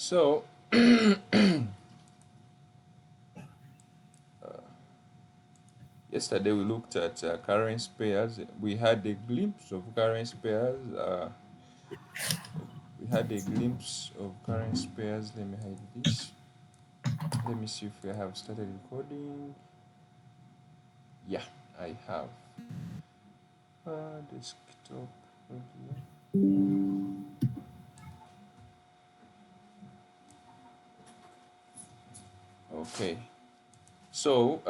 So yesterday we looked at currency pairs. We had a glimpse of currency pairs. We had a glimpse of currency pairs. Let me hide this. Let me see if I have started recording. Yeah, I have. Desktop audio. Okay. So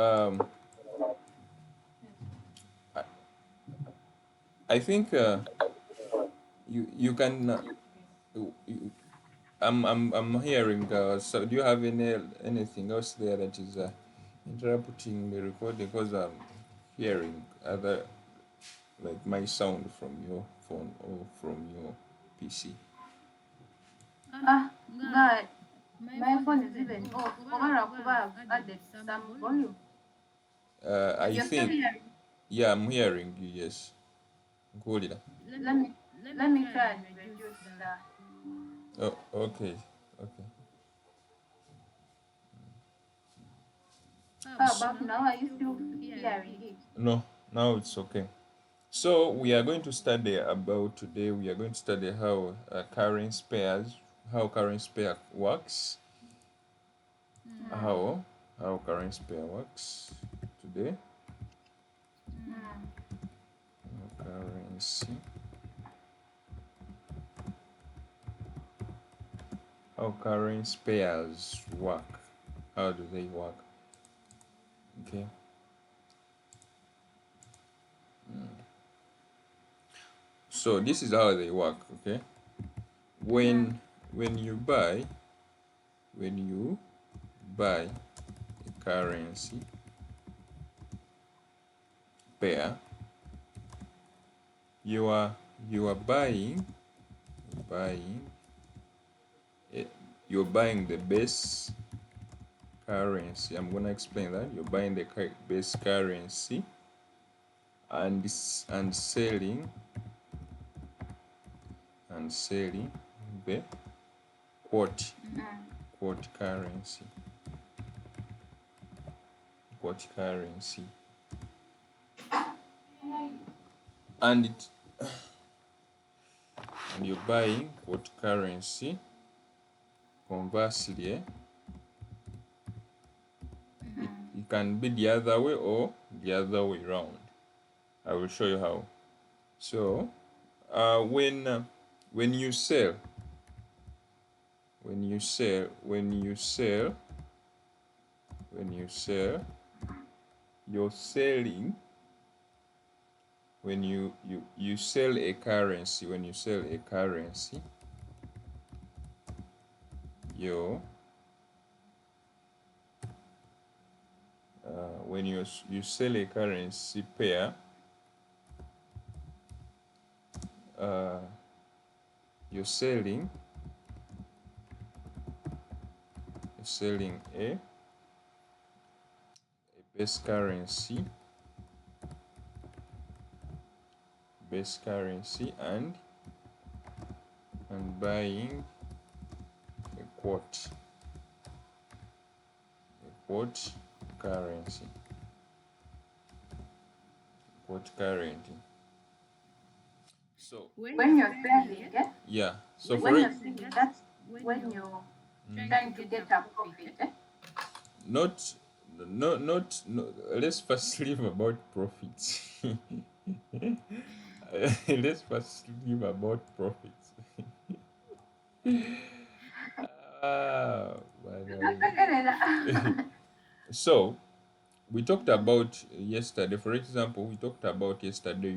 I, I think you can. You, I'm hearing. So do you have anything else there that is interrupting the recording? Because I'm hearing other, like my sound from your phone or from your PC. God, my phone is even off. Over I've added some volume. I You're still think, hearing? yeah, I'm hearing you. Yes, good. Let me try and reduce the. Oh, okay, okay. How about now? Are you still hearing it? No, now it's okay. So we are going to study about today. We are going to study how currency pairs, how currency pair works, Mm, how how currency pair works today. mm, Currency, how currency pairs work. How do they work? Okay. So this is how they work. Okay. mm, When when you buy when you buy a currency pair, you are you are buying it, you're buying the base currency. I'm gonna explain that. You're buying the base currency and selling the quote mm. quote currency quote currency and it and you're buying quote currency. Conversely, it can be the other way or the other way around. I will show you how. So when you sell when you sell when you sell when you sell you're selling when you sell a currency. When you sell a currency, you when you sell a currency pair, uh, you're selling a base currency and buying a quote currency so When you're selling, eh? yeah, so for When it, you're selling, that's when you're trying to get a profit, eh? not no, let's first leave about profits. Let's first leave about profits. Ah, so we talked about yesterday, for example, we talked about yesterday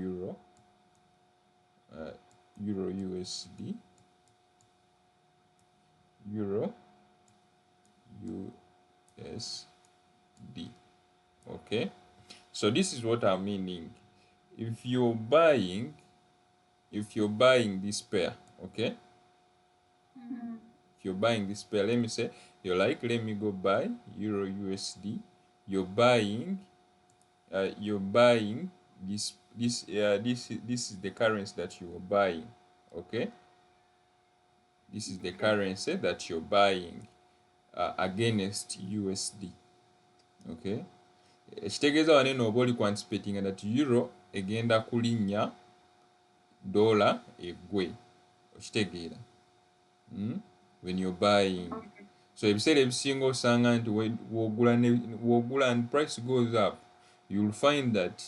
uh, euro USD, euro USD. Okay, so this is what I'm meaning. If you're buying, this pair, okay, Mm, if you're buying this pair, let me say you're like, let me go buy euro USD. You're buying this is the currency that you are buying. Okay, This is the currency that you're buying against USD. Okay, ekitegeeza wano eno oba oli quanticipating that euro egenda kulinnya dollar eggwe, okitegeera when you're buying. So ebiseera ebisinga osanga nti wogula and price goes up, you'll find that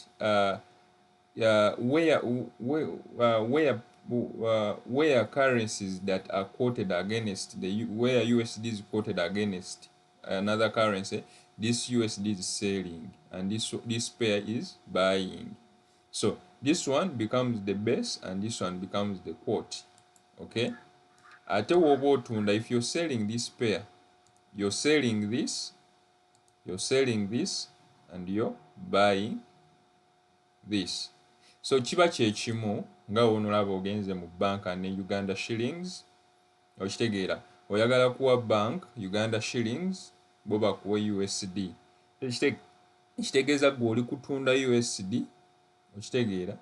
where currencies that are quoted against where USD is quoted against another currency, this USD is selling and this pair is buying. So this one becomes the base and this one becomes the quote. Okay, ate woba otunda, if you're selling this pair, you're selling this and you're buying this. So kiba kyekimu nga wonolaba ogenze mu banka ne Uganda shillings, okitegeera oyagala kuwa bank Uganda shillings bo bakuwe USD, ekitegeeza gwe oli kutunda USD, okitegeera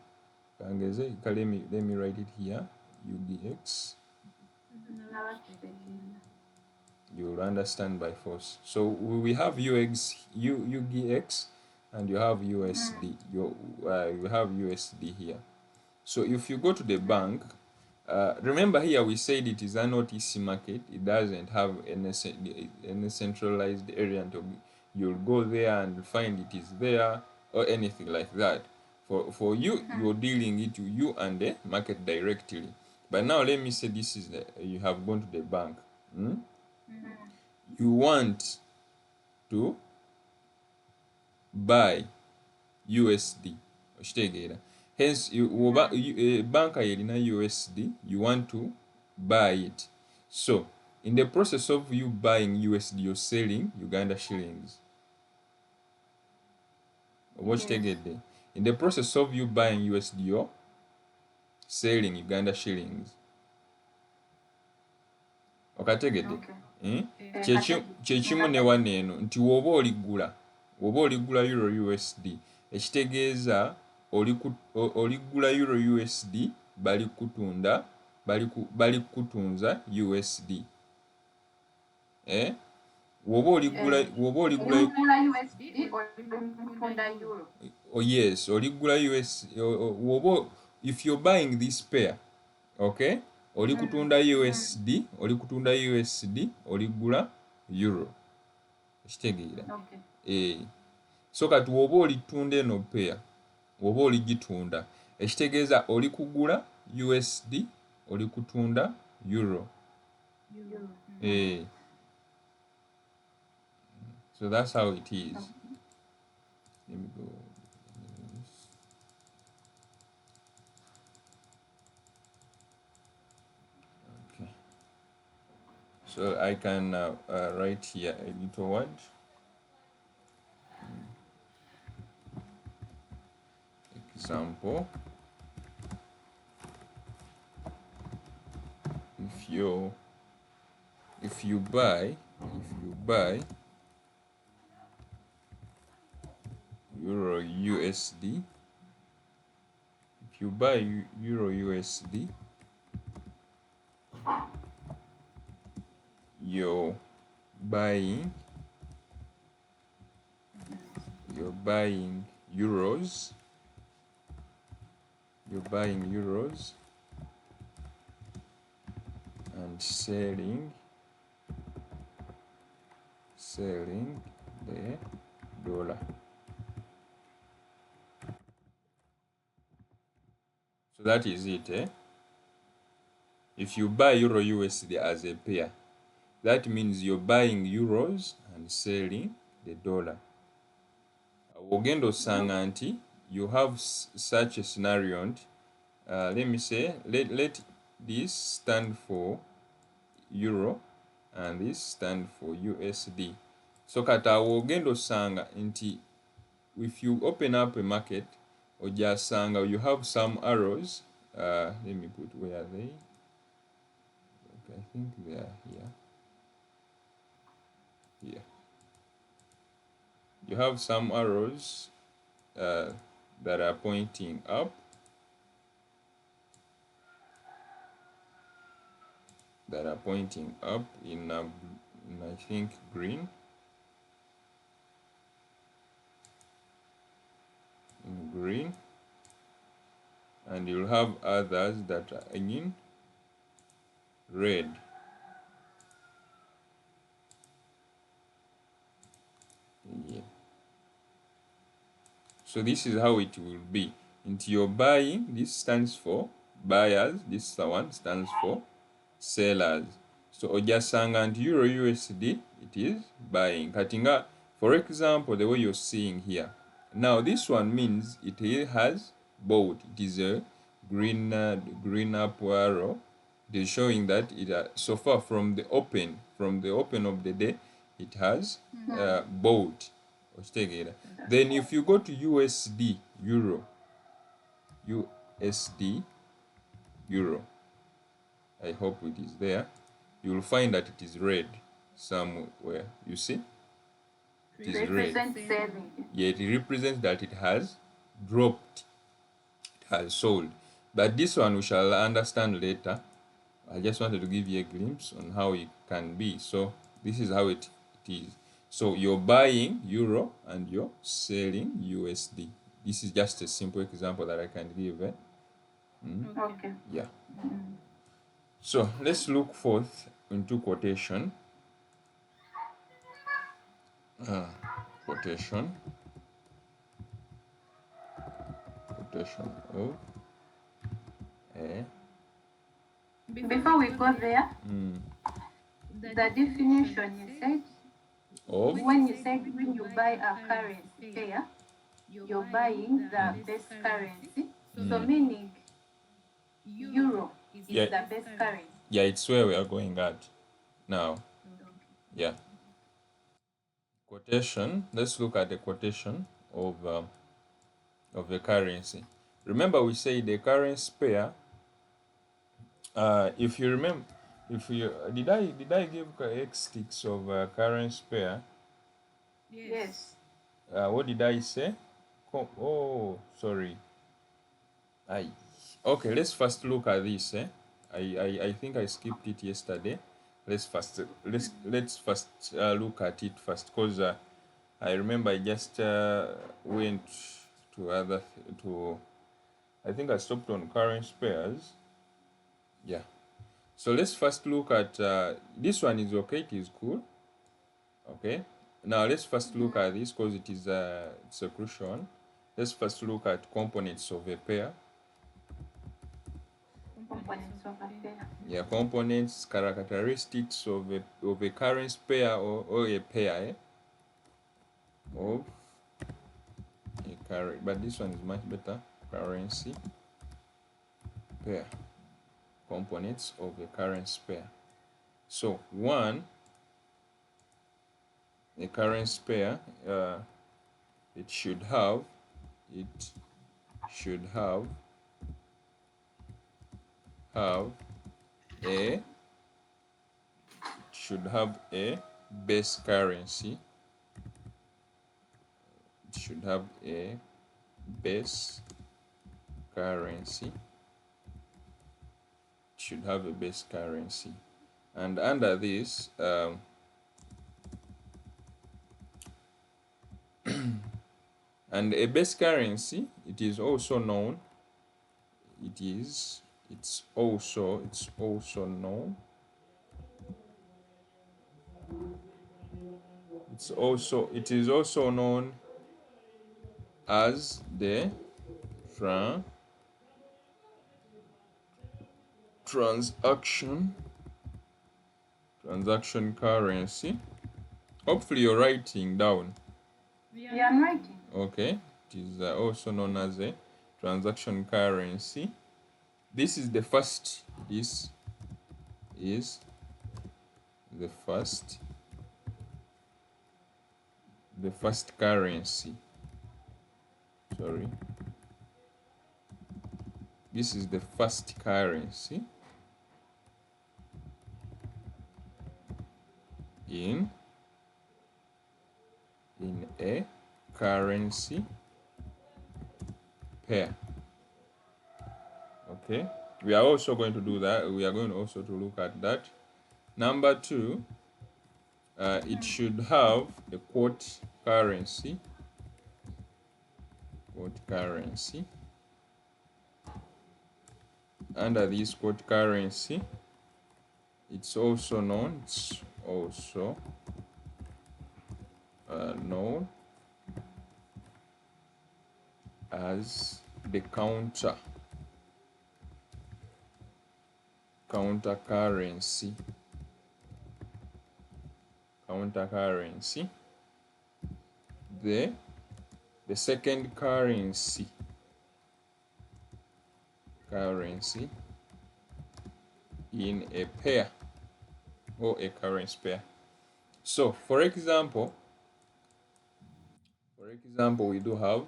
kangeze let me write it here, UDX. You'll understand by force. So we have UDX and you have USD. You have USD here. So if you go to the bank, remember here we said it is an OTC market. It doesn't have any centralized area. You'll go there and find it is there or anything like that. For you, you're dealing it to you and the market directly. But now let me say this is you have gone to the bank. You want to buy USD, okitegeera. Hence banka yerina USD, you want to buy it. So in the process of you buying USD, you're selling Uganda shillings. Okitegeedde. In the process of you buying USD, you're selling Uganda shillings. Okategedde? Kyekimu ne wano eno nti woba oligula euro USD, ekitegeeza oligula euro USD, bali kutunza USD. Woba oligula USD olitunda euro. Oh yes, oligula USD. Woba if you're buying this pair, okay, oli kutunda USD, oligula euro, ekitegeera. So kati woba olitunda eno pair, woba oligitunda, ekitegeeza oli kugula USD, oli kutunda euro. So that's how it is. Let me go. Okay. So I can write here a little word. Example. If you buy euro USD, you're buying euros, and selling the dollar. So that is it. If you buy euro USD as a pair, that means you're buying euros and selling the dollar. Ogendo osanga nti you have such a scenario. Let me say, let this stand for euro and this stand for USD. So kati awo ogenda osanga nti if you open up a market, ojasanga you have some arrows. Let me put, where are they? Okay, I think they are here. Here. You have some arrows that are pointing up. that are pointing up in I think green. In green, and you'll have others that are in red. Yeah. So this is how it will be. Into your buying, this stands for buyers, this one stands for sellers. So ojasanga nti euro USD, it is buying. Katinga, for example, the way you're seeing here. Now this one means it has bought. It is a green up arrow. It is showing that it so far from the open of the day, it has bought. Then if you go to USD euro, I hope it is there, you will find that it is red somewhere. You see, it is red. Yeah, it represents that it has dropped, it has sold. But this one we shall understand later. I just wanted to give you a glimpse on how it can be. So this is how it is. So you're buying euro and you're selling USD. This is just a simple example that I can give. Okay. Yeah. So let's look forth into quotation. Quotation of a Before we go there, the definition you said, of when you said when you buy a currency pair, you're buying the best currency. So meaning euro is Yeah. the best currency. Yeah, it's where we are going at now. Yeah. Quotation. Let's look at the quotation of a currency. Remember, we say the currency pair. If you remember, if you did I give X sticks of currency pair? Yes. What did I say? Oh, sorry. Okay, let's first look at this. I think I skipped it yesterday. Let's first look at it first, because I remember I just went to I think I stopped on current pairs. Yeah. So let's first look at this one. Is okay, it is cool. Okay. Now let's first look at this, because it's a crucial one. Let's first look at components of a pair. Components of a pair. Yeah, components, characteristics of a currency pair or a pair of a currency. But this one is much better. Currency pair. Components of a currency pair. So one, a currency pair, it should have a base currency. It should have a base currency. It should have a base currency. And under this, and a base currency, it is also known. It is also known. It is also known as the transaction currency. Hopefully you're writing down. Yeah, I'm writing. Okay, it is also known as a transaction currency. This is the first. This is the first currency. Sorry. This is the first currency in a currency pair. Okay, we are also going to do that. We are going also to look at that. Number two, it should have a quote currency. Under this quote currency, it's also known as the counter currency. The second currency in a pair or a currency pair. So for example, we do have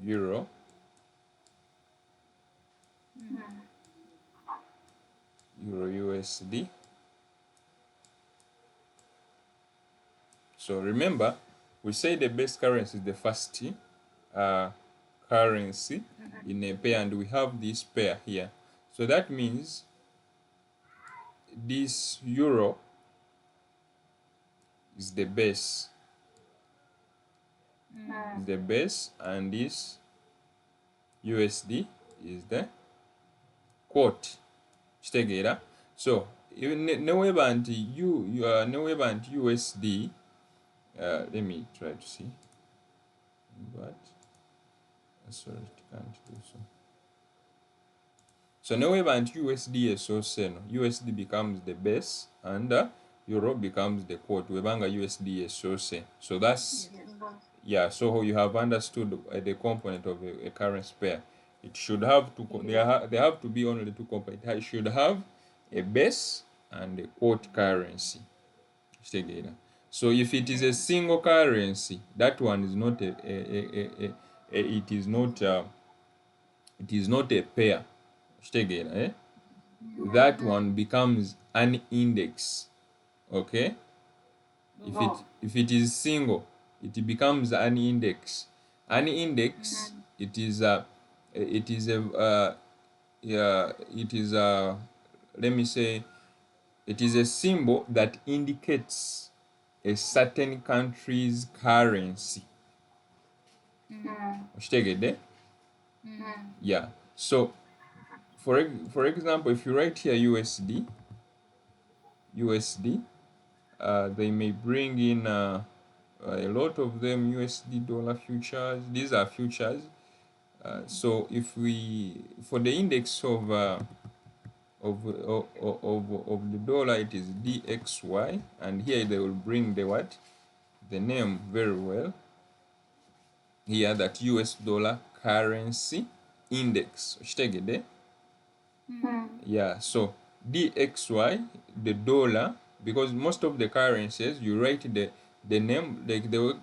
euro, USD. So remember, we say the base currency is the first currency in a pair, and we have this pair here. So that means this euro is the base. And this USD is the quote. Kitegeera? So neweba nti USD, let me try to see, but sorry, it can't do so. So neweba nti USD esoose eno, USD becomes the base and euro becomes the quote webanga USD esoose. So that's yeah, so you have understood the component of a currency pair. It should have they have to be only two components. It should have a base and a quote currency. So if it is a single currency, that one is not it is not a pair. That one becomes an index. Okay? If it is single, it becomes an index. An index, it is a let me say, it is a symbol that indicates a certain country's currency. Yeah. So for example, if you write here USD, they may bring in a lot of them USD dollar futures. These are futures. So if we, for the index of the dollar, it is DXY, and here they will bring the what? The name very well. Here, that US dollar currency index. Yeah, so DXY, the dollar, because most of the currencies you write the name, like the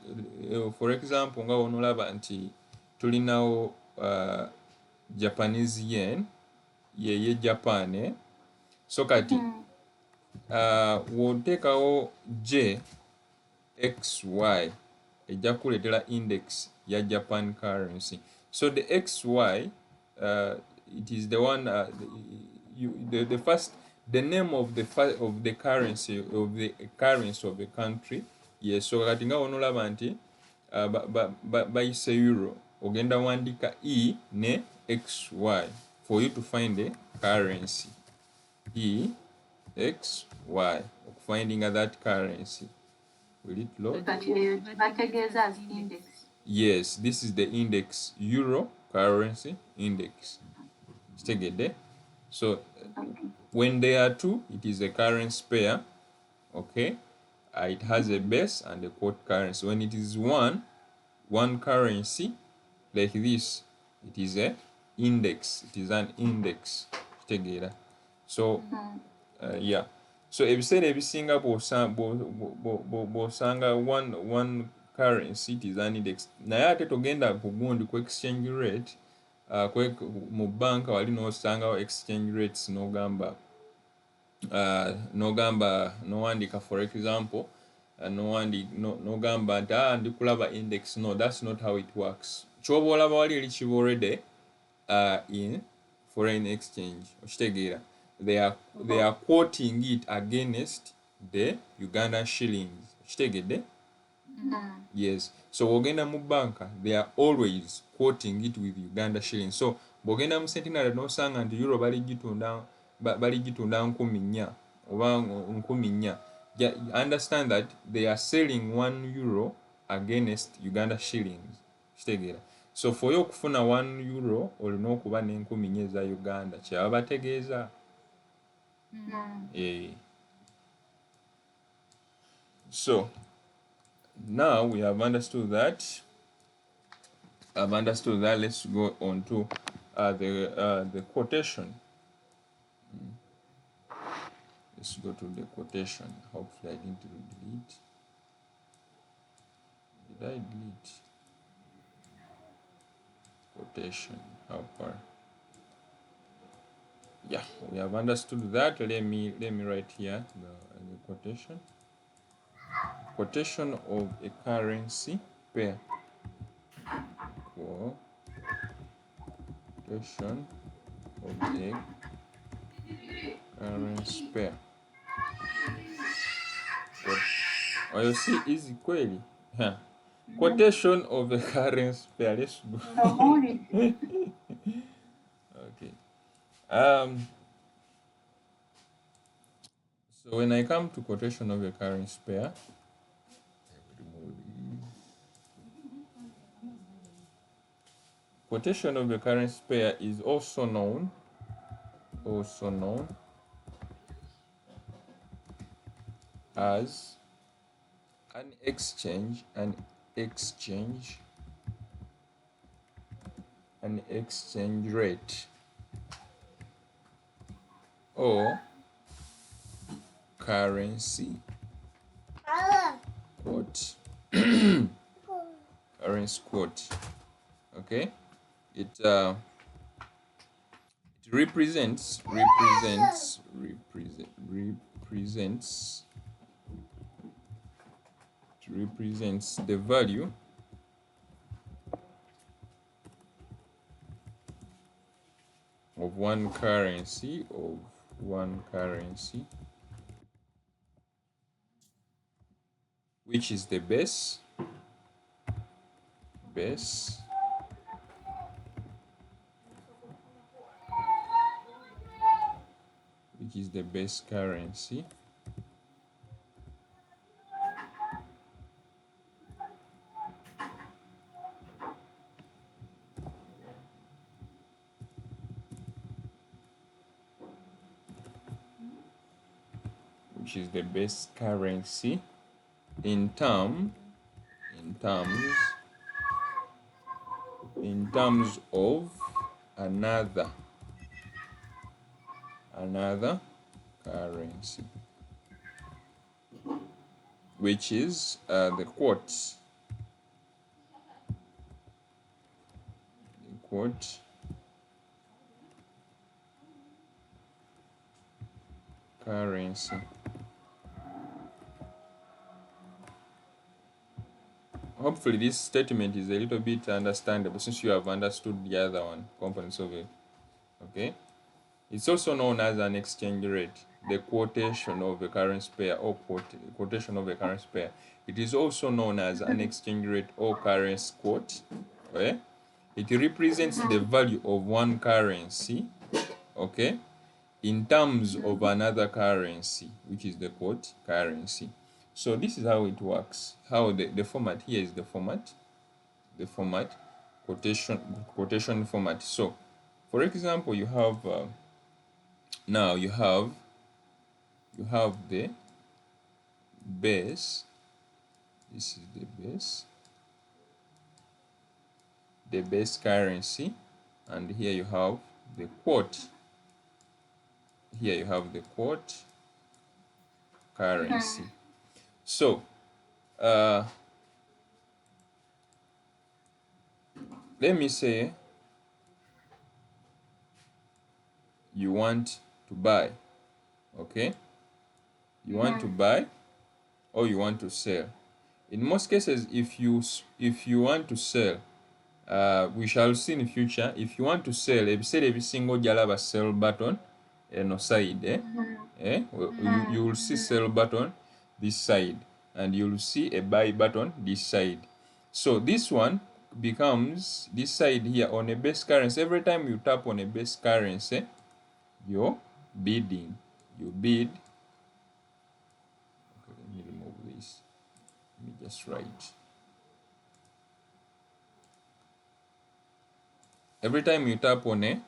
for example nga onolaba nti tulinawo Japanese yen ye Japan, so kati woteekawo JXY ejja kukuleetera index ya Japan currency. So the XY, it is the one the first, the name of the currency of the country. Yes, so kati nga onolaba nti bayise euro, ogenda wandika E ne XY for you to find the currency. EXY, finding that currency. Will it load? Yes, this is the index, euro currency index. So when they are two, it is a currency pair. Okay, it has a base and a quote currency. When it is one currency like this, it is a index. It is an index. So yeah, so ebiseera ebisinga bw'osanga one currency, it is an index. Naye ate togenda ku gundi ku exchange rate, mu banka wali n'osangawo exchange rates n'ogamba n'owandika for example n'ogamba nti ndikulaba index. No, that's not how it works. Kyoba olaba wali eri kiba already in foreign exchange. Okitegeera, they are quoting it against the Uganda shillings. Kitegedde? Yes. So bw'ogenda mu banka, they are always quoting it with Uganda shillings. So bw'ogenda mu Centenary n'osanga nti euro baligitunda 4,000 oba 4,000, understand that they are selling 1 euro against Uganda shillings. Kitegeera? So for okufuna 1 euro olina okuba n'10,000 eza Uganda. Kyaba bategeeza? So now we have understood that. Let's go on to the quotation. Let's go to the quotation. Hopefully I didn't delete. Did I delete? Quotation. How far? Yeah, we have understood that. Let me write here the quotation. Quotation of a currency pair. Quotation of a currency pair. Oh, you see, easy kweli. Huh. Quotation of a currency pair. Let's go. Okay. So when I come to quotation of a currency pair, quotation of a currency pair is also known as an exchange rate or currency quote. Currency quote. Okay, it represents the value of one currency which is the base which is the base currency in terms of another currency, which is the quote currency. Hopefully this statement is a little bit understandable since you have understood the other one, components of it. Okay, it's also known as an exchange rate, the quotation of a currency pair or quotation of a currency pair. It is also known as an exchange rate or currency quote. Okay, it represents the value of one currency, okay, in terms of another currency, which is the quote currency. So this is how it works. How the format here is the format quotation format. So for example, you have now you have the base. This is the base currency, and here you have the quote. Here you have the quote currency. So let me say you want to buy, okay? You want to buy or you want to sell. In most cases, if you want to sell, we shall see in the future, if you want to sell, every single jalaba sell button, no side, you will see sell button this side, and you'll see a buy button this side. So this one becomes this side here on a base currency. Every time you tap on a base currency, you're bidding. You bid. Okay, let me remove this. Let me just write. Every time you tap on a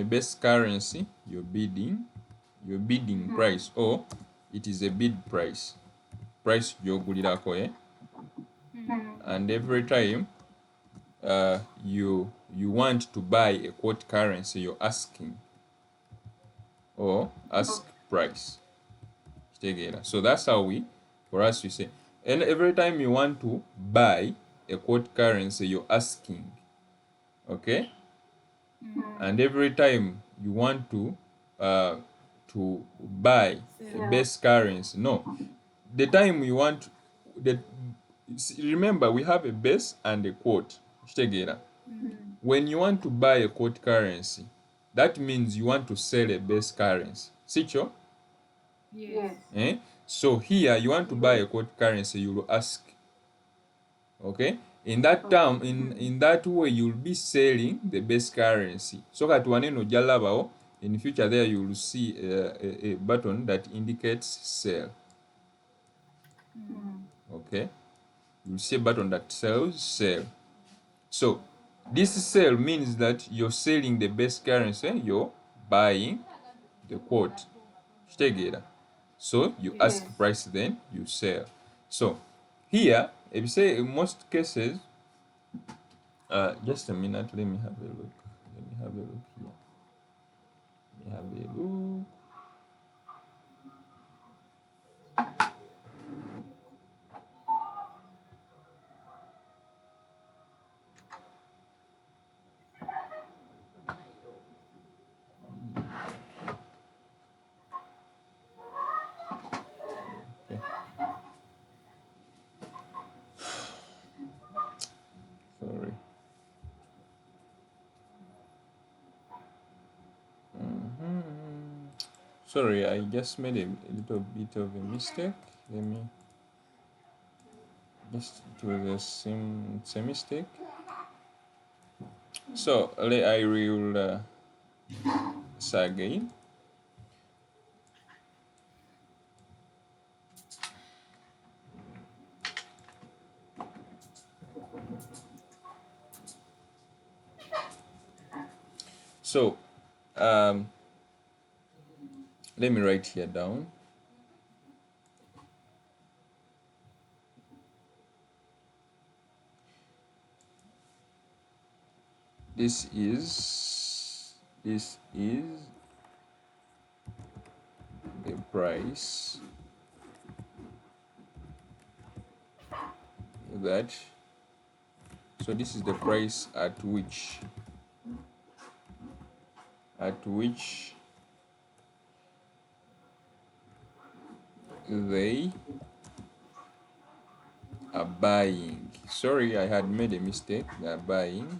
base currency, you're bidding price, or it is a bid price gyogulirako, and every time you want to buy a quote currency, you're asking, or ask price. So that's how we say, and every time you want to buy a quote currency, you're asking, okay, and every time you want to buy a base currency, no, the time you want the remember, we have a base and a quote. When you want to buy a quote currency, that means you want to sell a base currency. Sicho? Yes. So here you want to buy a quote currency, you will ask. Okay? In that term, in that way, you'll be selling the base currency. So that waneno jalabao, in future there you will see a button that indicates sell. Okay? You'll see a button that says sell. So this sell means that you're selling the base currency, you're buying the quote. So you ask Yes. price, then you sell. So here, if you say in most cases, just a minute, let me have a look. Let me have a look here. Let me have a look. Okay. Sorry. Sorry, I just made a little bit of a mistake. Let me just do the same. It's a mistake. So I will say again. So let me write here down. This is the price that, so this is the price at which they are buying. Sorry, I had made a mistake. They are buying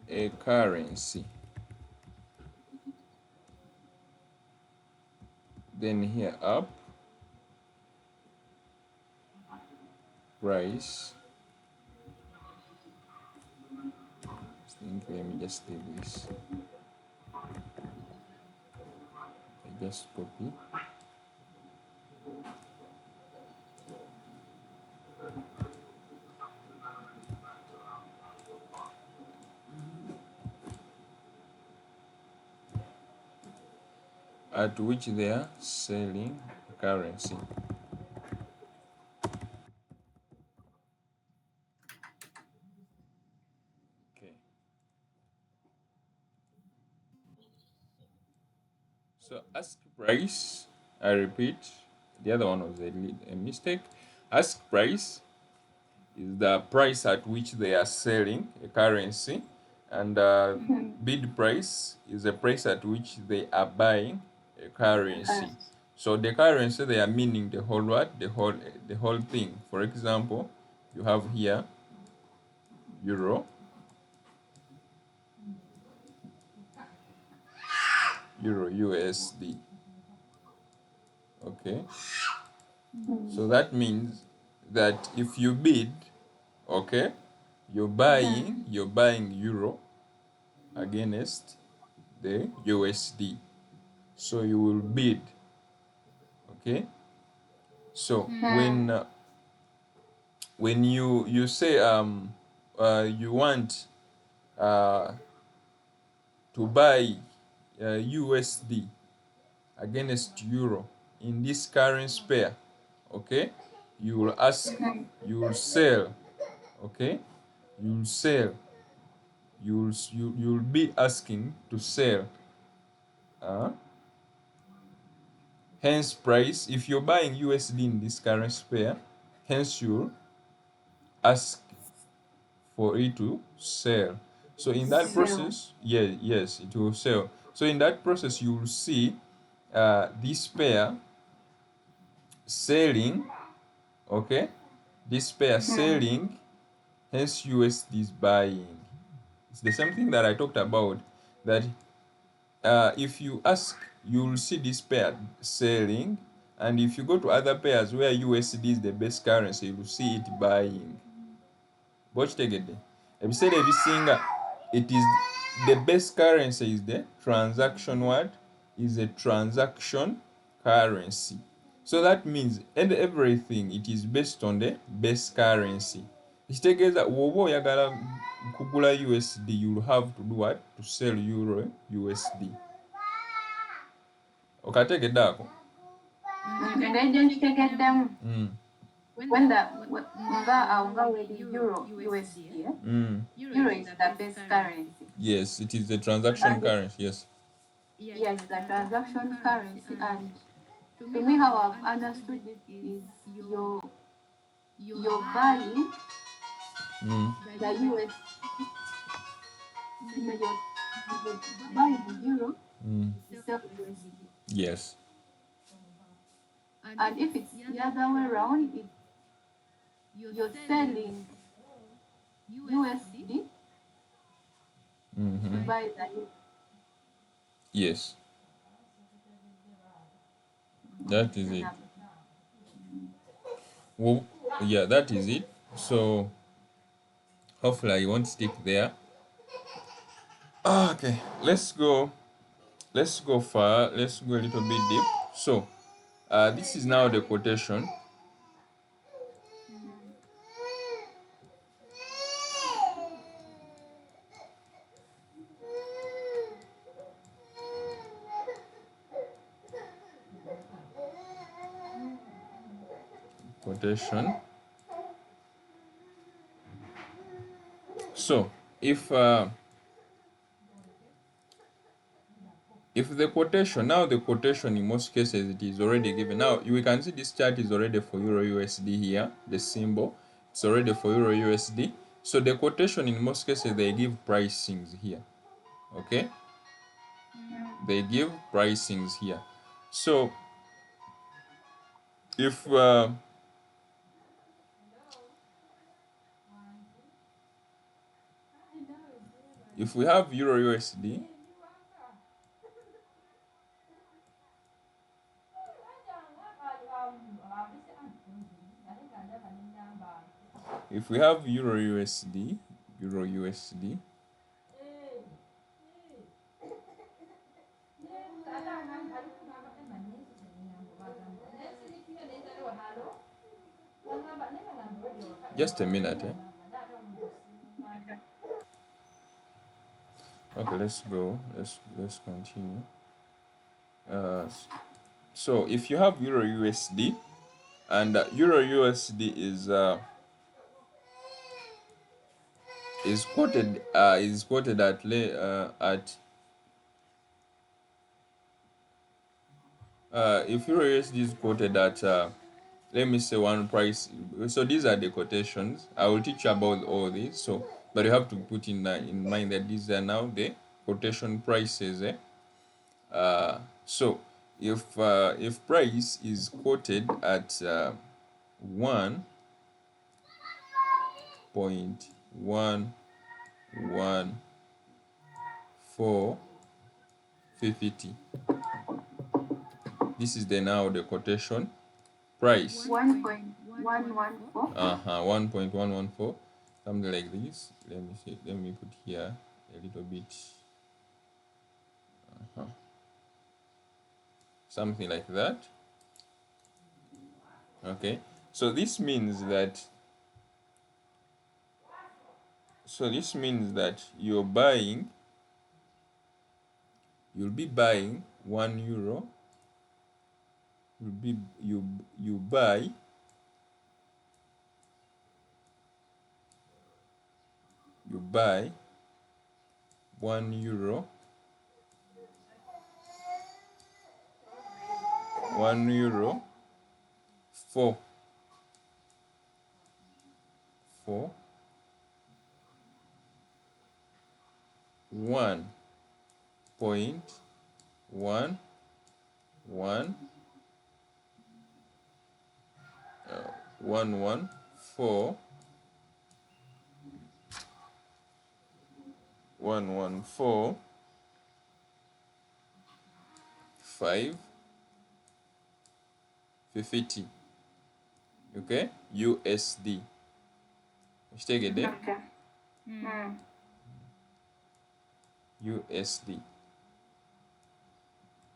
a currency. Then here up, price. Let me just leave this. I just copy. At which they are selling currency. Okay. So ask price, I repeat, the other one was a mistake. Ask price is the price at which they are selling a currency, and bid price is the price at which they are buying a currency. So the currency, they are meaning the whole what, the whole thing. For example, you have here euro, euro USD. Okay, Mm. so that means that if you bid, okay, you're buying euro against the USD. So you will bid. Okay, so when you say you want uh, to buy USD against euro in this currency pair, okay, you will ask, you will sell, okay, you will sell, you'll be asking to sell, uh, hence price. If you're buying USD in this currency pair, hence you'll ask for it to sell. So in that Sell. process, yeah, yes, it will sell. So in that process, you will see this pair selling, okay, this pair selling, hence USD is buying. It's the same thing that I talked about, that if you ask, you'll see this pair selling, and if you go to other pairs where USD is the best currency, you'll see it buying. Bokitegedde ebiseera ebisinga, it is the best currency is the transaction what is a transaction currency. So that means and everything, it is based on the best currency. Ekitegeeza bw'oba oyagala kugula USD, you'll have to do what? To sell euro USD. Okategedde ako? Ng'egyo nkitegeddemu. Nga with euro USD, euro is the best currency. Yes, it is the transaction currency. Yes. Yes, the transaction currency. And to me, how I've understood it is you're buying the US, you're buying euro, you sell USD. Yes. And if it's the other way around, you're selling USD to buy the euro. Yes. That is it. Well, yeah, that is it. So hopefully I won't stick there. Okay, let's go. Let's go far. Let's go a little bit deep. So this is now the quotation. Quotation. So if the quotation, now the quotation in most cases it is already given. Now we can see this chart is already for euro USD here, the symbol, it's already for euro USD. So the quotation in most cases they give pricings here. Okay, they give pricings here. So if we have euro USD, if we have euro USD, just a minute. Okay, let's go. Let's continue. So if you have euro USD, and euro USD is quoted at if euro USD is quoted at let me say one price. So these are the quotations. I will teach you about all these. So, but you have to put in mind that these are now the quotation prices. So if price is quoted at 1.114 50. This is now the quotation price. 1.114. 1.114, something like this. Let me see. Let me put here a little bit. Something like that. Okay. So this means that. You're buying. You'll be buying €1. You buy €1. €1 for 1.114,114,550. Okay, USD. Ishtegede? Okay. USD,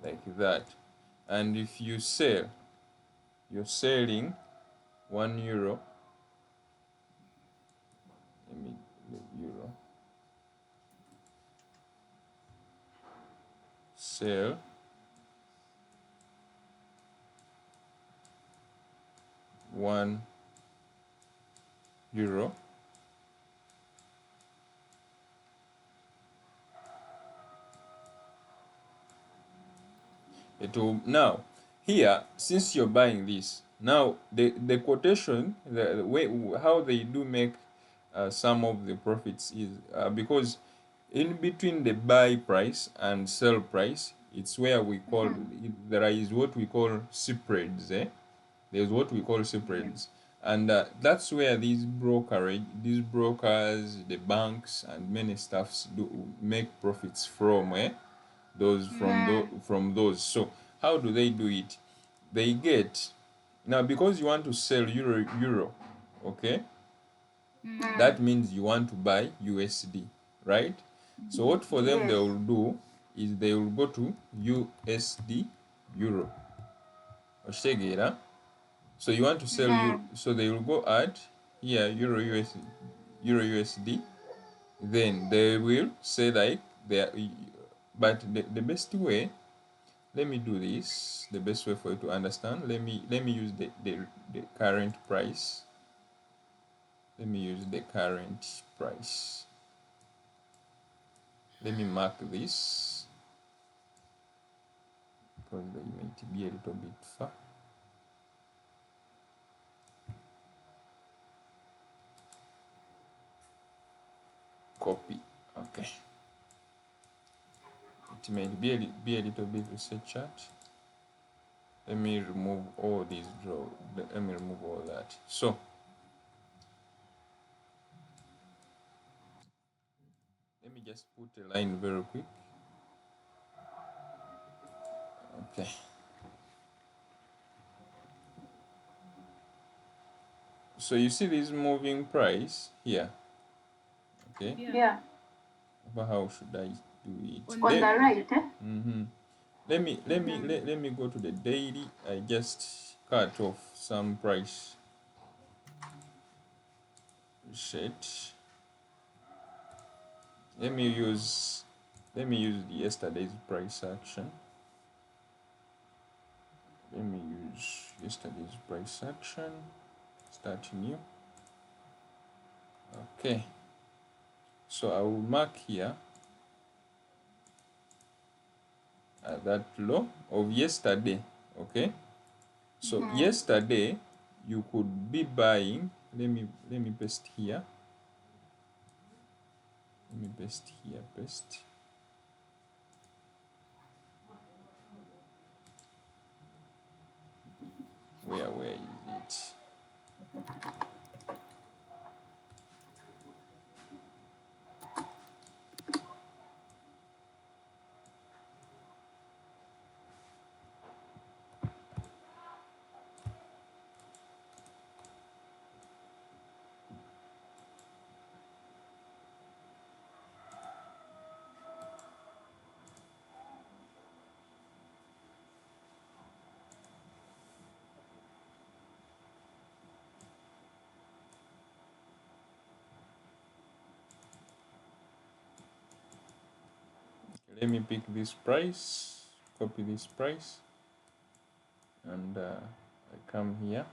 like that. And if you sell, you're selling €1. Let me euro. Sell €1. It will now here, since you're buying this now, the quotation, the way how they do make some of the profits is because in between the buy price and sell price, it's where we call there is what we call spreads. There's what we call spreads, and that's where these brokers, the banks, and many stuffs do make profits from. From those. So how do they do it? They get now, because you want to sell euro, okay? That means you want to buy USD, right? So what for them they will do is they will go to USD euro. Oshtegera. So you want to sell euro, so they will go at here euro USD. Then they will say like but the best way, let me do this, the best way for you to understand. Let me use the current price. Let me use the current price. Let me mark this because they might be a little bit far. Copy. Okay. It might be a little bit research chart. Let me remove all these let me remove all that. So let me just put a line very quick. Okay. So you see this moving price here. Okay. Yeah. But how should I do it? On the right, Let me go to the daily. I just cut off some price sheet. Let me use the yesterday's price action. Let me use yesterday's price action. Start new. Okay. So I will mark here at that low of yesterday. Okay. So yesterday you could be buying. Let me paste here. Let me paste here. Paste. Where is it? let me pick this price, copy this price, and I come here.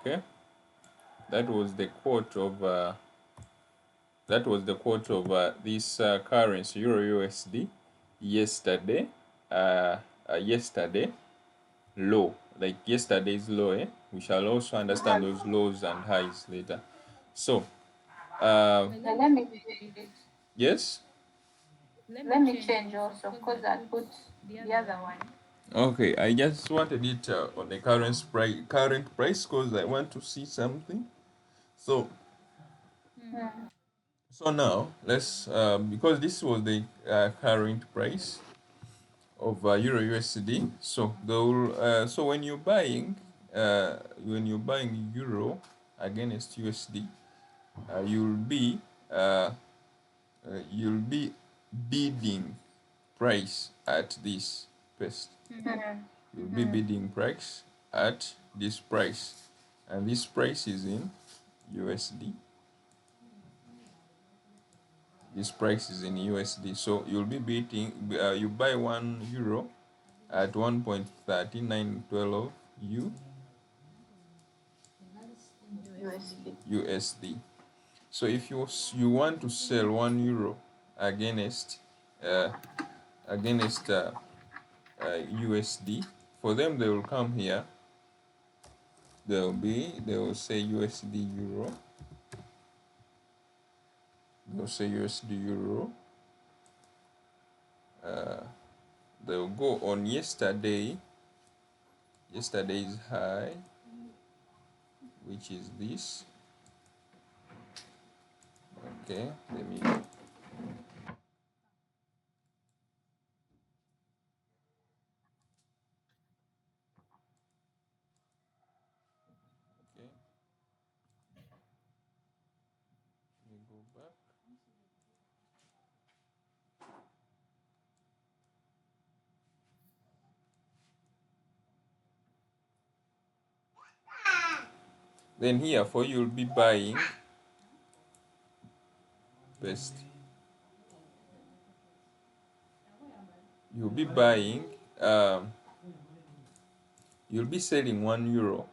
Okay, that was the quote of this currency Euro USD yesterday. Yesterday low, like yesterday's low. We shall also understand those lows and highs later. So Let me change it. yes. Let me change also because I put the other one. Okay, I just wanted it on the current price because I want to see something. So so now let's because this was the current price of Euro USD. So so when you're buying Euro against USD, uh, you'll be uh, you'll be bidding price at this best. You'll be bidding price at this price, and this price is in USD. This price is in USD. So you'll be bidding. You buy €1 at 1.3912 USD. So if you want to sell €1 against uh, USD, for them they will come here. They will say USD euro. They'll say USD euro. They'll go on yesterday's high, which is this. Okay, let me. Okay, let me go back. Then here for you'll be buying best. You'll be buying. You'll be selling €1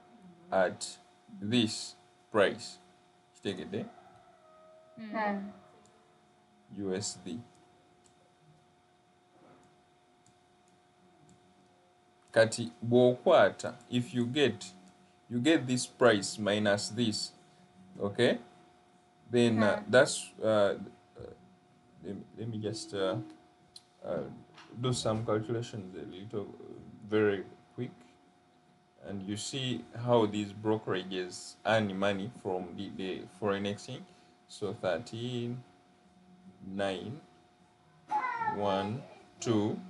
at this price. Take it there. USD. Kati bw'okwata, if you get this price minus this, okay, then that's let me just do some calculations a little very quick, and you see how these brokerages earn money from the foreign exchange. So 13 9 1 2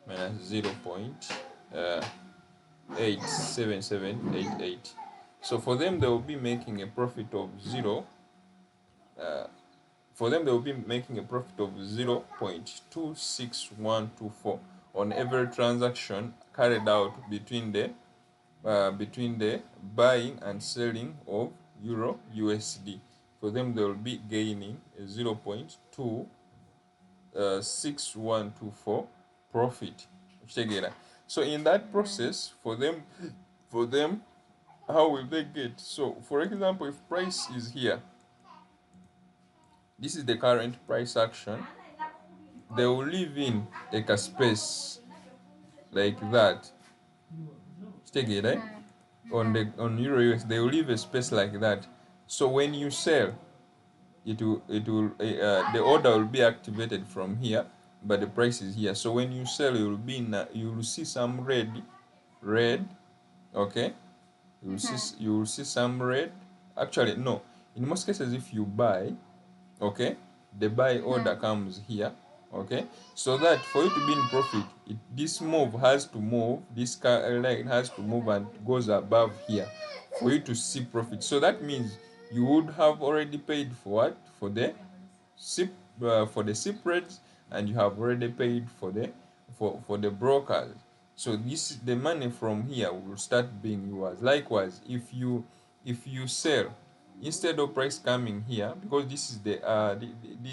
minus 0.87788. So for them they will be making a profit of 0.26124 on every transaction carried out between the buying and selling of Euro USD. For them they will be gaining a 0.26124 profit. So in that process, for them, how will they get? So for example, if price is here, this is the current price action, they will leave in like a space like that. On Euro US, they will leave a space like that. So when you sell, the order will be activated from here, but the price is here. So when you sell, you will see some red, okay. You will see some red. Actually, no. In most cases, if you buy, okay, the buy order comes here Okay, so that for you to be in profit, this move has to move, this line has to move and goes above here for you to see profit. So that means you would have already paid for what? For the SIP, for the SIP rates, and you have already paid for the brokers. So this, the money from here will start being yours. Likewise, if you sell, instead of price coming here, because this is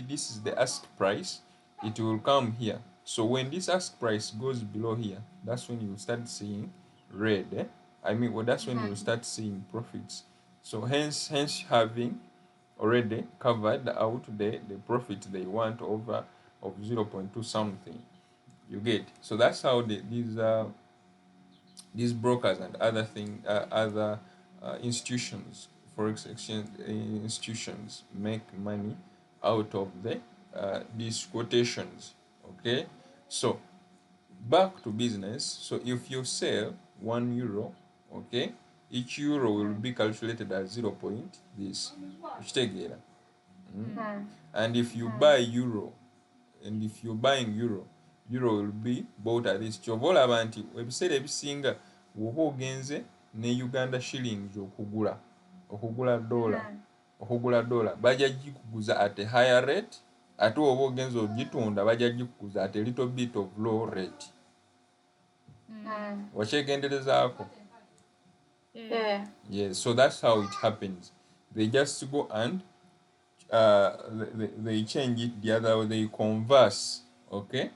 this is the ask price, it will come here. So when this ask price goes below here, that's when you start seeing red. I mean, well, that's when you start seeing profits. So hence having already covered out the profit they want over of 0.2 something. You get. So that's how these brokers and other institutions, forex exchange institutions, make money out of these quotations. Okay, so back to business. So if you sell €1, okay, each euro will be calculated as 0 point this ukitegeera. And if you buy euro, and if you're buying euro will be bought at this. Kyova olaba nti ebiseera ebisinga bw'oba ogenze ne Uganda shillings okugula dola bajja gikuguza at a higher rate, ate oba ogenze ogitunda bajja gikuguza at a little bit of low rate. Wakyegenderezaako? Yes, so that's how it happens. They just go and they change it the other way, they converse. Okay,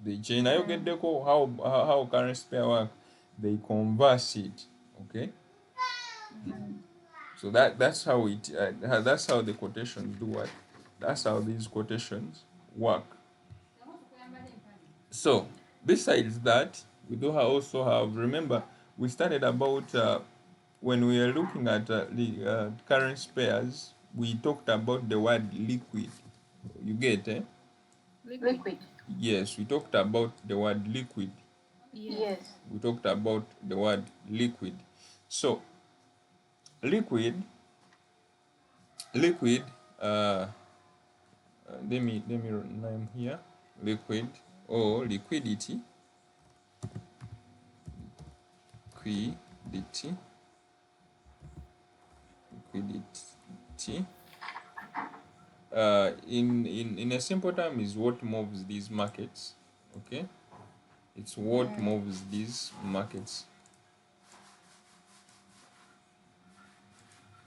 they change. Nayogeddeko how currency pair work. They converse it. Okay, so that's how that's how the quotations do work. That's how these quotations work. So besides that, we do also have, remember we started about when we are looking at the currency pairs, we talked about the word liquid. You get, eh? Liquid. Yes, we talked about the word liquid. Yes. We talked about the word liquid. So liquid, uh, let me name here liquid or liquidity. Liquidity. In a simple term is what moves these markets. Okay, it's what moves these markets.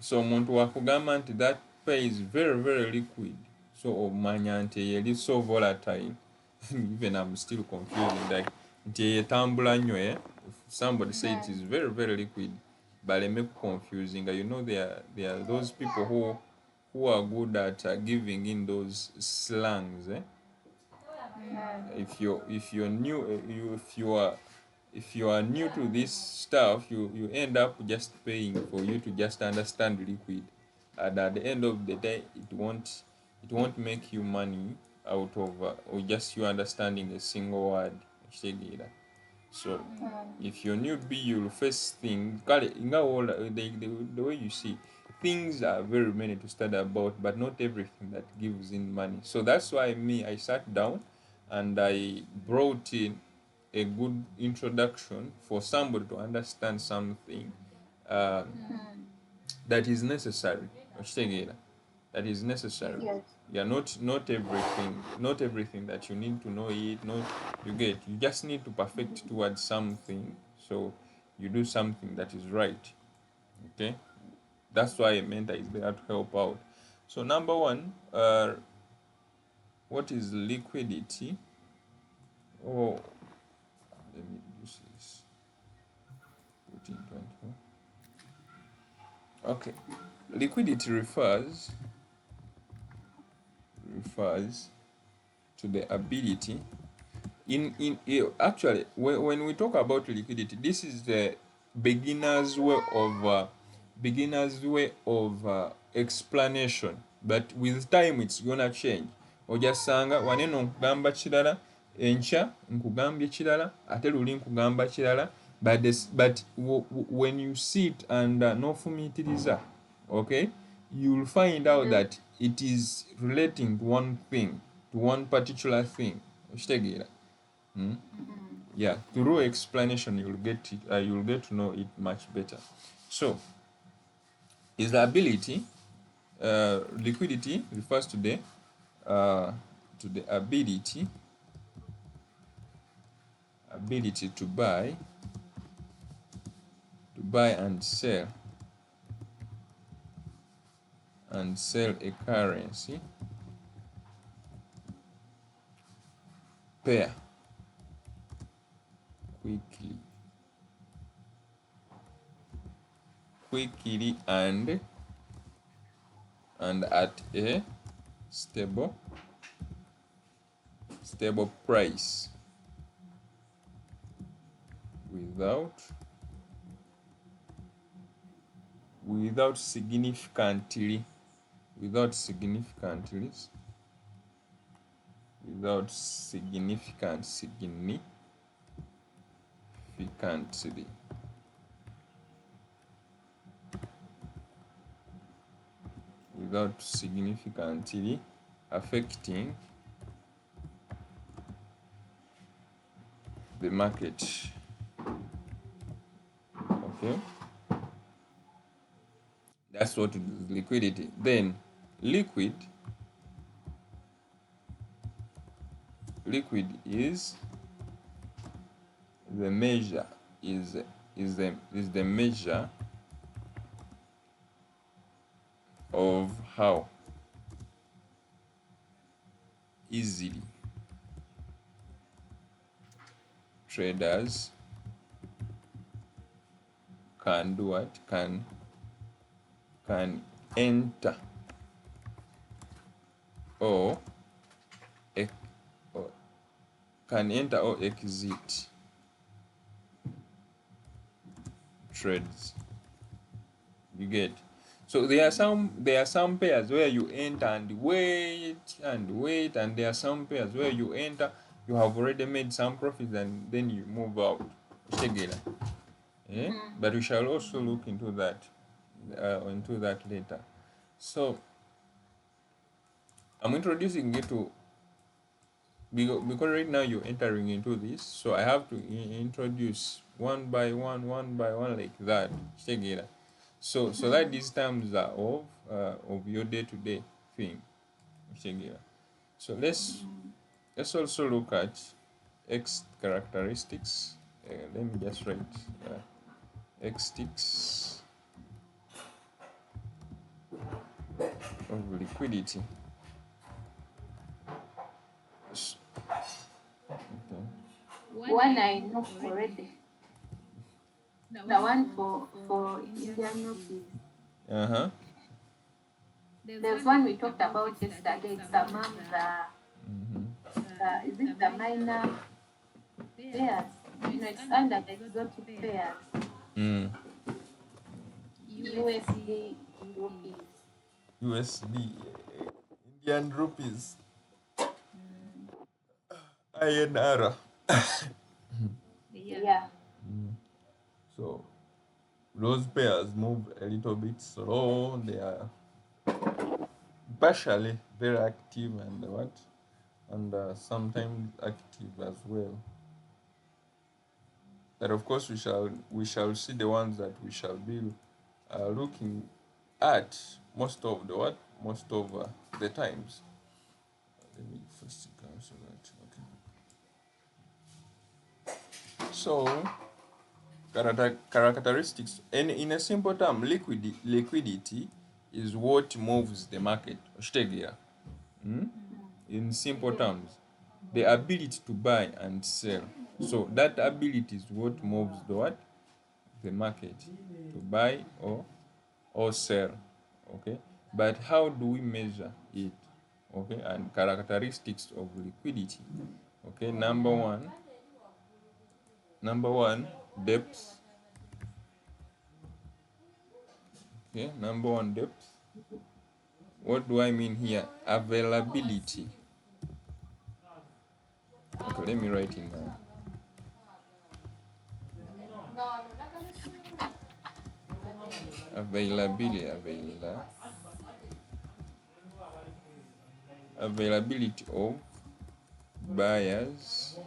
So omuntu wakugamba nti that pay is very very liquid, so omanya nti eri so volatile. Even I'm still confused, like nti etambula nnyo. If somebody say it is very very liquid, but it make confusing. You know, there are those people who are good at giving in those slangs. If you're new, if you are new to this stuff, you end up just paying for you to just understand liquid, and at the end of the day it won't make you money out of or just you understanding a single word. So if you're newbie, you'll face things. The way you see things are very many to study about, but not everything that gives in money. So that's why I sat down and I brought in a good introduction for somebody to understand something uh, that is necessary. That is necessary. Yes. Yeah, not everything that you need to know it. Not you just need to perfect towards something. So you do something that is right. Okay, that's why a mentor is there to help out. So number one, what is liquidity? Oh, let me use this. 1424. Okay, liquidity refers to the ability actually when we talk about liquidity, this is the beginner's way of explanation, but with time it's gonna change. Ojasanga waneno nkugamba kirala, enkya nkugambye kirala, ate luli nkugamba kirala, but when you sit and n'ofumiitiriza, okay, you'll find out that it is relating to one thing to one particular thing. Yeah, through explanation you'll get to know it much better. So is the ability, liquidity refers to the ability to buy and sell a currency pair quickly and at a stable price without significantly without significantly without significantly without significantly affecting the market. Okay, that's what is liquidity. Then liquid is the measure is the measure of how easily traders can do what can enter or, or can enter or exit trades. You get? So there are some pairs where you enter and wait, and there are some pairs where you enter, you have already made some profits, and then you move out. Yeah? But we shall also look into that later. So I'm introducing it to, because right now you're entering into this, so I have to introduce one by one like that. So that these terms are of your day-to-day thing. So let's also look at X characteristics. Let me just write X sticks of liquidity. One I know already. The one for Indian rupees. There's one we talked about yesterday. It's among is it the minor pairs? It's under the exotic pairs. USD rupees. Indian rupees, INR. Yeah. So those pairs move a little bit slow. They are partially very active and sometimes active as well. But of course, we shall see the ones that we shall be looking at most of the times. Let me first cancel that. Okay. So characteristics, and in a simple term, liquidity is what moves the market. In simple terms, the ability to buy and sell. So that ability is what moves the market, to buy or sell. Okay, but how do we measure it? Okay, and characteristics of liquidity. Okay, number one, depth. Okay, number one, depth. What do I mean here? Availability. Okay, let me write it now. Availability. availability of buyers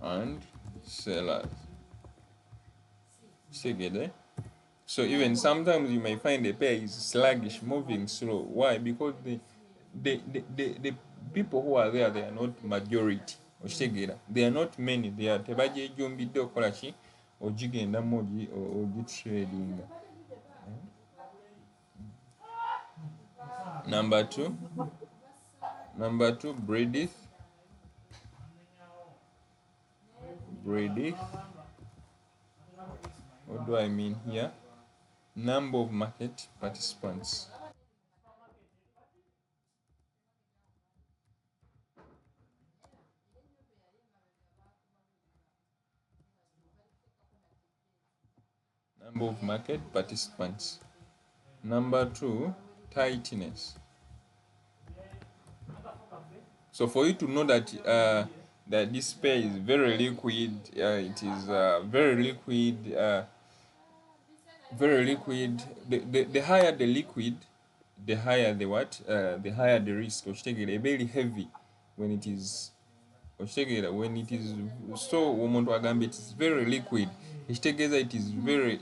and sellers. Together. So even sometimes you may find the pair is sluggish, moving slow. Why? Because the people who are there, they are not majority. They are not many. They are tebajejumbidde okola ki ogigendamu ogitrading. Number two, breadth. What do I mean here? Number of market participants. Number of market participants. Number two, tightness. So for you to know that that this pair is very liquid, it is very liquid, very liquid. The higher the liquid, the higher the what? The higher the risk. Very heavy when it is. When it is so umuntu agamba it is very liquid. It is very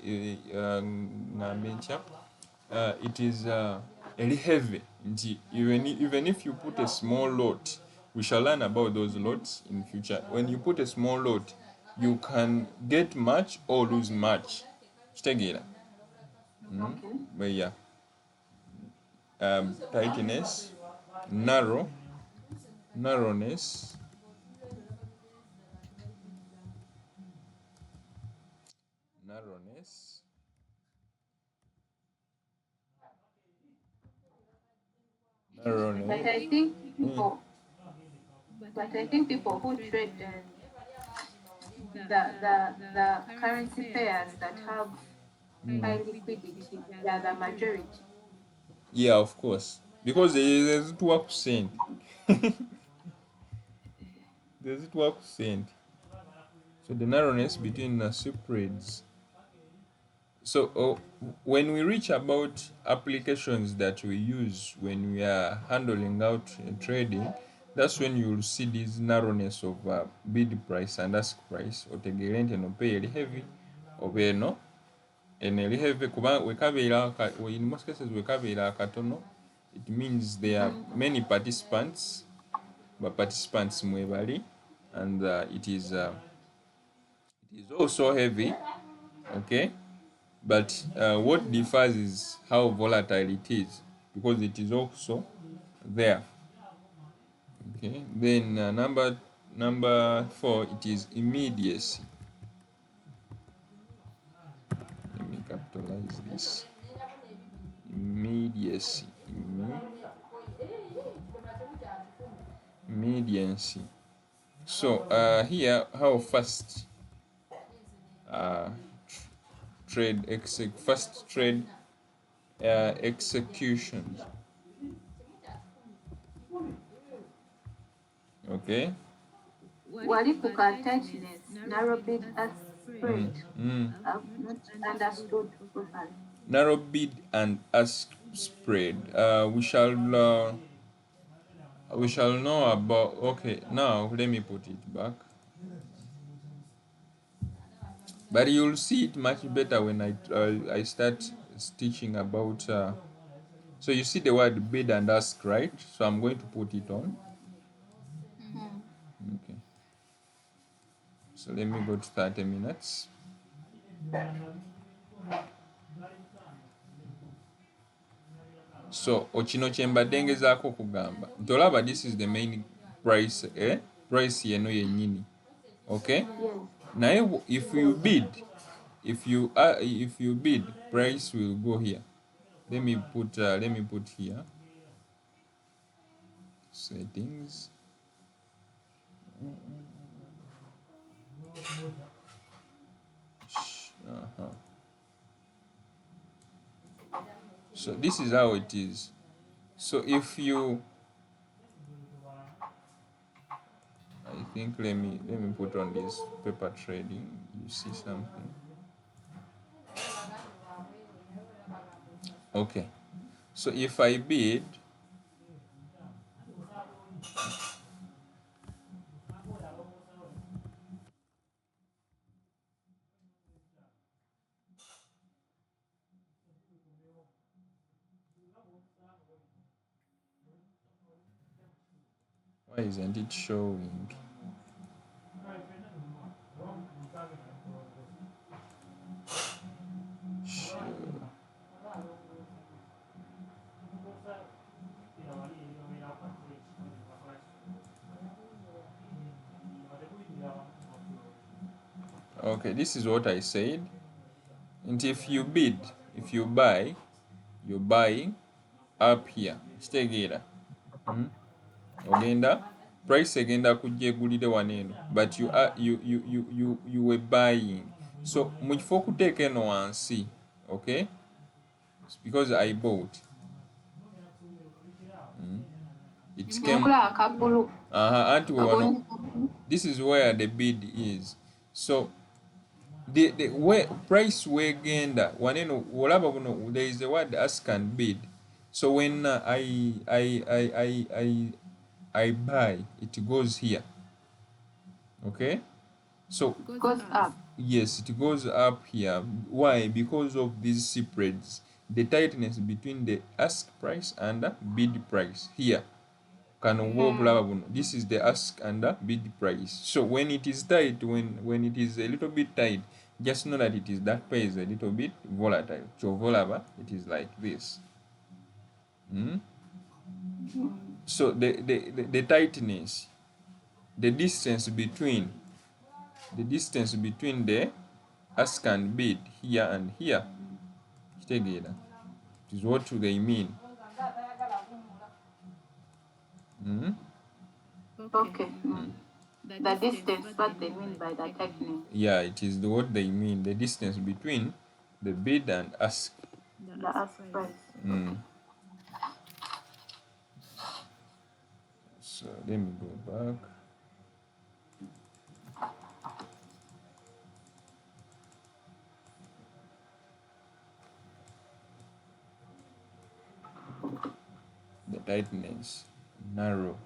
it is very heavy. Even if you put a small lot, we shall learn about those lots in future. When you put a small lot, you can get much or lose much. Okay. But yeah, tightness, narrowness, narrowness, But I think people, who trade the currency pairs that have high liquidity, they are the majority. Yeah, of course. Because there's 12%. There's 12%. So the narrowness between the spreads. So when we reach about applications that we use when we are handling out trading, that's when you will see this narrowness of bid price and ask price. Otegerente no pay heavy, obeno, and heavy kuba in most cases wekabeera katono. It means there are many participants, but participants mwebali, and it is also heavy, okay. But what differs is how volatile it is, because it is also there. Okay. Then number four, it is immediacy. Let me capitalize this. Immediacy. Immediacy. So here, how fast trade execution. Okay. Wali kuka tightness, narrow bid ask spread. I've not understood properly. Narrow bid and ask spread. We shall know about. Okay, now let me put it back. But you'll see it much better when I start teaching about. So you see the word bid and ask, right? So I'm going to put it on. Okay. So let me go to 30 minutes. So okino kyembadde ngezaako okugamba nti olaba this is the main price, price yeno yennyini, okay. Naye if you bid, price will go here. Let me put here settings. So this is how it is. So if you, I think let me put on this paper trading. You see something. Okay. So if I bid, Why isn't it showing? Sure. Okay, this is what I said. And if you bid, if you buy, you're buying up here. Kitegeera. Ogenda price egenda kujja egulire wano eno, but you are you were buying. So mu kifo okuteeka eno wansi, okay? It's because I bought. It came. Anti wano. This is where the bid is. So the where price wegenda waneno olaba buno, there is a word ask and bid. So when I buy, it goes here. Okay, so Goes up. yes, it goes up here. Why? Because of these spreads, the tightness between the ask price and the bid price here. This is the ask and the bid price. So when it is tight, when it is a little bit tight, just know that it is that pair is a little bit volatile. So it is like this. So the tightness, the distance between the ask and bid here and here, it is what they mean. Okay. The distance, what they mean by the tightness. Yeah, it is what they mean, the distance between the bid and ask. The ask price. So let me go back. The tightness, narrow.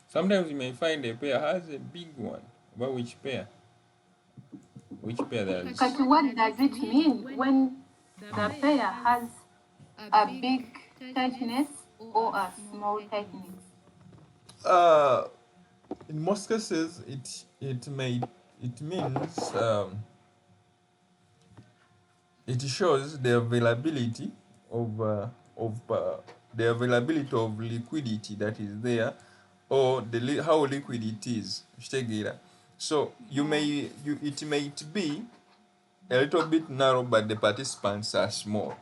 Sometimes you may find a pair has a big one. About which pair? Which pair that is? But what does it mean when the pair has a big tightness or a small tightness? In most cases, it means it shows the availability of the availability of liquidity that is there, or how liquid it is. So it might be a little bit narrow, but the participants are small.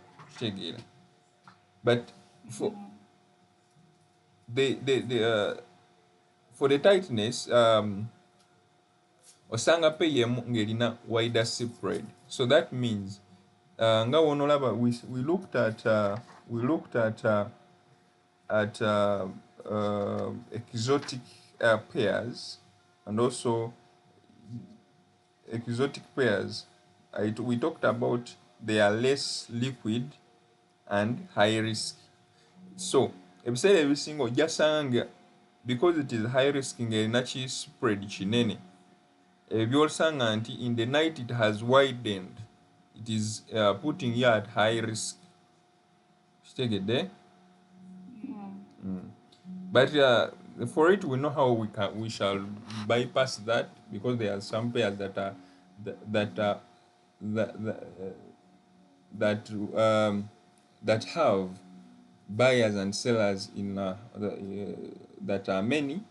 But for for the tightness, osanga pe yemu ngelina wider spread. So that means nga wonolaba we looked at exotic pairs, and also exotic pairs. We talked about they are less liquid and high risk. So ebiseera ebisinga ojja sanga because it is high risk ng'erina ki spread kinene, by'osanga nti in the night it has widened, it is putting you at high risk. Kitegedde? But for it, we know how we shall bypass that, because there are some pairs that are that have buyers and sellers in that are many.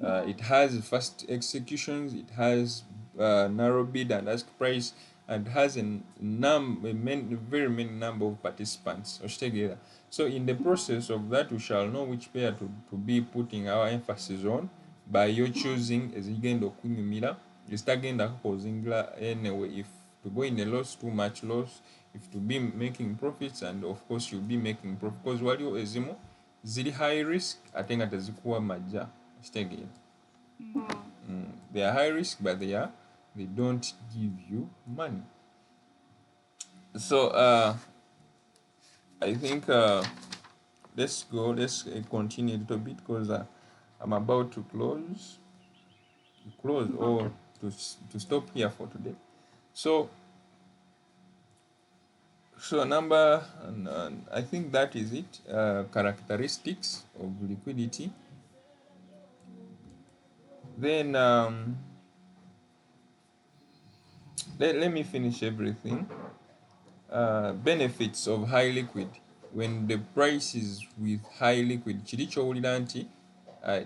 It has fast executions, it has narrow bid and ask price, and has a very many number of participants. So in the process of that, we shall know which pair to be putting our emphasis on by your choosing ezigenda okunyumira, ezitagenda kukozingla anyway, if to go in a loss, too much loss, if to be making profits, and of course you'll be making profit, because waliwo ezimu ziri high risk ate nga tezikuwa majja. They are high risk, but they don't give you money. So I think let's go. Let's continue a little bit because I'm about to close or to stop here for today. So number, I think that is it. Characteristics of liquidity. Then let me finish everything. Benefits of high liquid. When the price is with high liquid, kiri kyowulira nti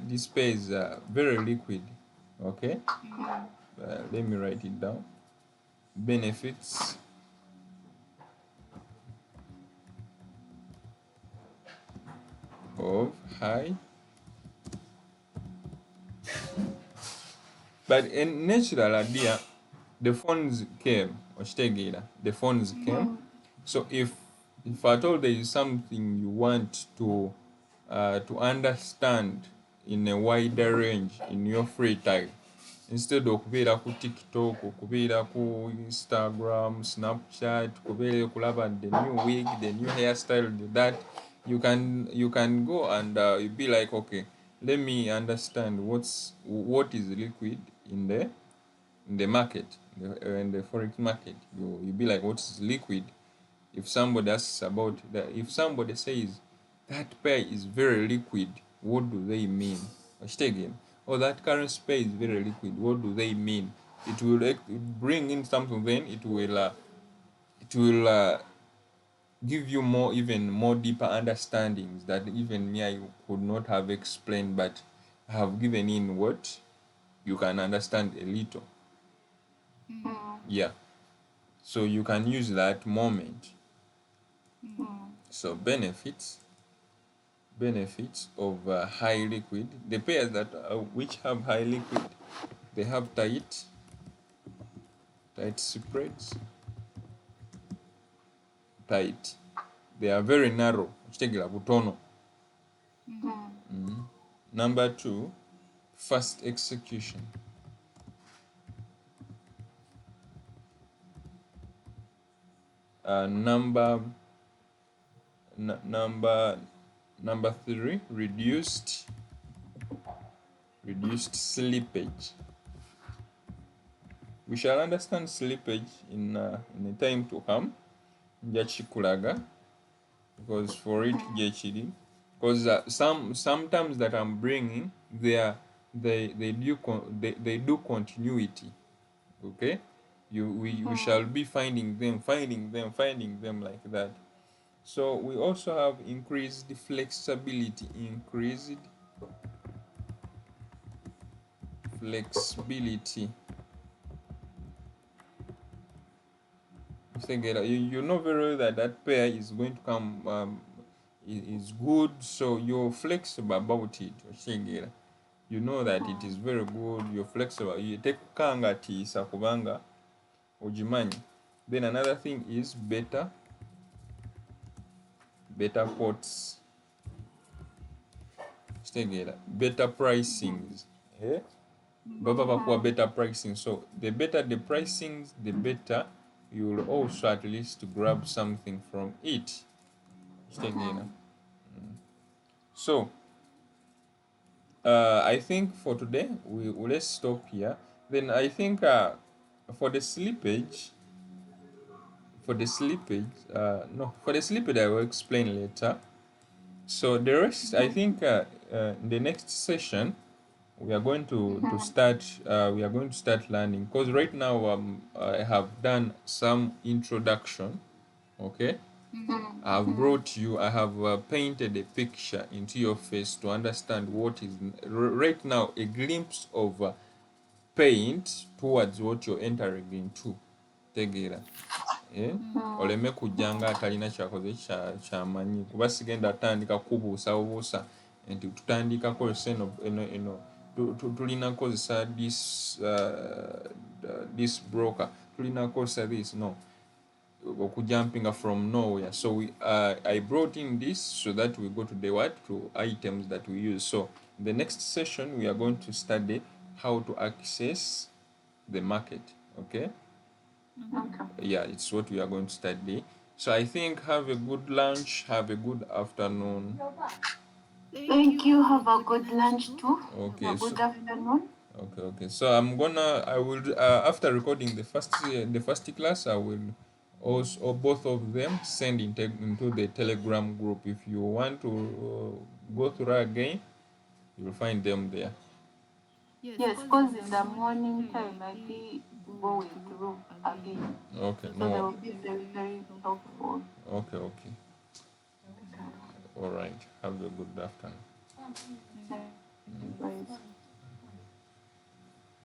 this pair is very liquid. Okay, let me write it down. Benefits of high, but in natural idea, the phones came, the phones came. So if at all there is something you want to understand in a wider range in your free time, instead of okubeera ku TikTok, okubeera ku Instagram, Snapchat, okubeera kulaba the new wig, the new hairstyle, that you can go and you be like, okay, let me understand what is liquid in the market, in the forex market. You be like, what is liquid? If somebody asks about that, if somebody says that pair is very liquid, what do they mean? Again, or that currency pair is very liquid, what do they mean? It will bring in something, then it will give you even more deeper understandings that even me I could not have explained, but I have given in what you can understand a little. Yeah, so you can use that moment. So benefits of high liquid. The pairs that which have high liquid, they have tight spreads. Tight. They are very narrow. Number 2, fast execution. Number 3, reduced slippage. We shall understand slippage in a time to come. Njachikulaga, because for it because sometimes that I'm bringing, they do continuity. Okay, we shall be finding them like that. So we also have increased flexibility. You know very well that pair is going to come, is good, so you're flexible about it. You know that it is very good, you're flexible, you take kanga tiisa kubanga ojimanyi. Then another thing is better quotes, better pricings. Baba bakuwa better pricing. So the better the pricings, the better you will also at least grab something from it. So I think for today let's stop here. Then I think for the slippage, I will explain later. So the rest, I think in the next session we are going to start learning, because right now I have done some introduction. Okay, I have painted a picture into your face to understand what is right now, a glimpse of paint towards what you're entering into. Tegeera. Oleme kujjanga atalina kyakoze kyamanyi, kuba sigenda atandika kubuusabuusa nti tutandika kozesa eno tulina kozesa this broker, tulina kozesa this. No, okujumpinga from nowhere. So I brought in this so that we go to the items that we use. So in the next session we are going to study how to access the market. Okay, yeah, it's what we are going to study. So I think have a good lunch, have a good afternoon. Thank you. Have a good lunch too. Okay, Have a good afternoon. okay. So I will after recording the first class, I will also, or both of them, send into the Telegram group. If you want to go through again, you'll find them there. Yes, because in the morning time I be going through again. Okay, So they no. will be very, very helpful. Okay. All right. Have a good afternoon. Thank you guys.